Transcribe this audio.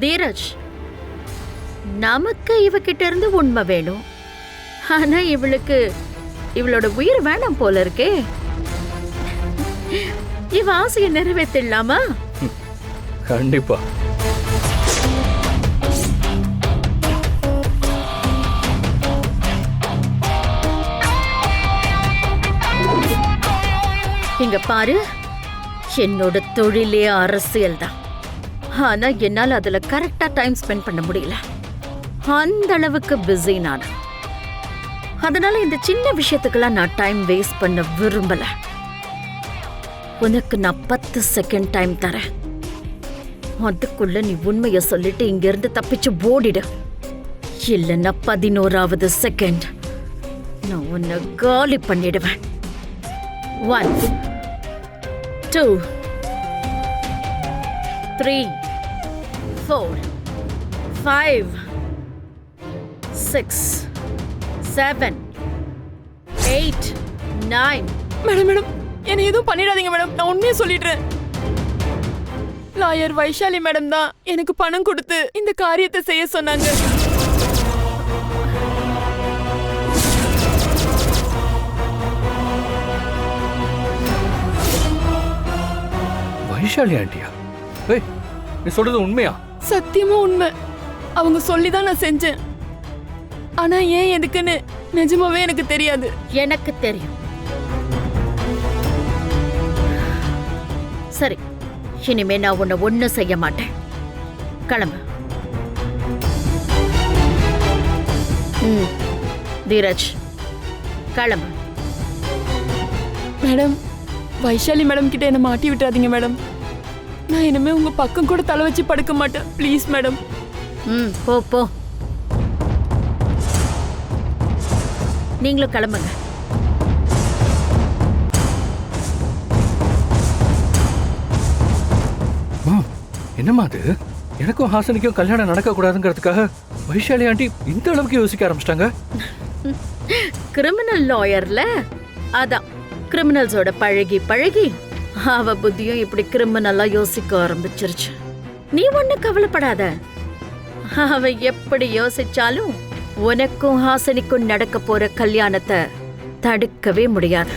தீரஜ், நமக்கு இவகிட்ட இருந்து உண்மை வேணும். ஆனா இவளுக்கு இவளோட உயிர் வேணாம் போல இருக்கே. இவ ஆசையை நிறைவேற்றலாமா? கண்டிப்பா. இங்க பாரு, என்னோட தொழிலே அரசியல் தான். ஆனா என்னால அதுல கரெக்டா டைம் ஸ்பெண்ட் பண்ண முடியல. அந்த அளவுக்கு பிஸி நான். அதனால இந்த சின்ன விஷயத்துக்கெல்லாம் நான் டைம் வேஸ்ட் பண்ண விரும்பல. உனக்கு நான் 10 செகண்ட் டைம் தரேன். அதுக்குள்ள நீ உண்மைய சொல்லிட்டு இங்க இருந்து தப்பிச்சு ஓடிடு. இல்லைன்னா 11வது செகண்ட் நான் உன்னை காலி பண்ணிடுவேன். 1 2 3 4 5 6 7 8 9. மேடம் என்ன எதுவும் பண்ணிடாதீங்க மேடம். நான் உண்மையை சொல்லிடுறேன். லாயர் வைஷாலி மேடம் தான் எனக்கு பணம் கொடுத்து இந்த காரியத்தை செய்ய சொன்னாங்க. வைஷாலி ஆண்டியா? ஏய், நீ சொல்றது உண்மையா? சத்தியமா உண்மை. அவங்க சொல்லிதான் நான் செஞ்சேன். ஆனா ஏன் எதுக்குன்னு நிஜமாவே எனக்கு தெரியாது. எனக்கு தெரியும். சரி, இனிமே நான் உன்னை ஒண்ணும் செய்ய மாட்டேன். கிளம்பு. தீரஜ், கிளம்பு. மேடம், வைஷாலி மேடம் கிட்ட என்ன மாட்டி விட்டுறாதீங்க மேடம். நான் இனிமே உங்க பக்கம் கூட தலை வச்சு படுக்க மாட்டேன். Please madam. போ போ. நீங்களும் கிளம்புங்க. என்னம்மா அது? எனக்கும் ஹாசனுக்கும் கல்யாணம் நடக்க கூடாதுங்கிறதுக்காக வைஷாலி ஆண்டி இந்த அளவுக்கு யோசிக்க ஆரம்பிச்சிட்டாங்க. கிரிமினல் லாயர்ல அதான் கிரிமினல்ஸோட பழகி பழகி அவ புத்தியும் இப்படி கிரிமினலா யோசிக்க ஆரம்பிச்சிருச்சு. நீ ஒண்ணு கவலைப்படாத. அவ எப்படி யோசிச்சாலும் உனக்கும் ஹாசனிக்கும் நடக்க போற கல்யாணத்தை தடுக்கவே முடியாது.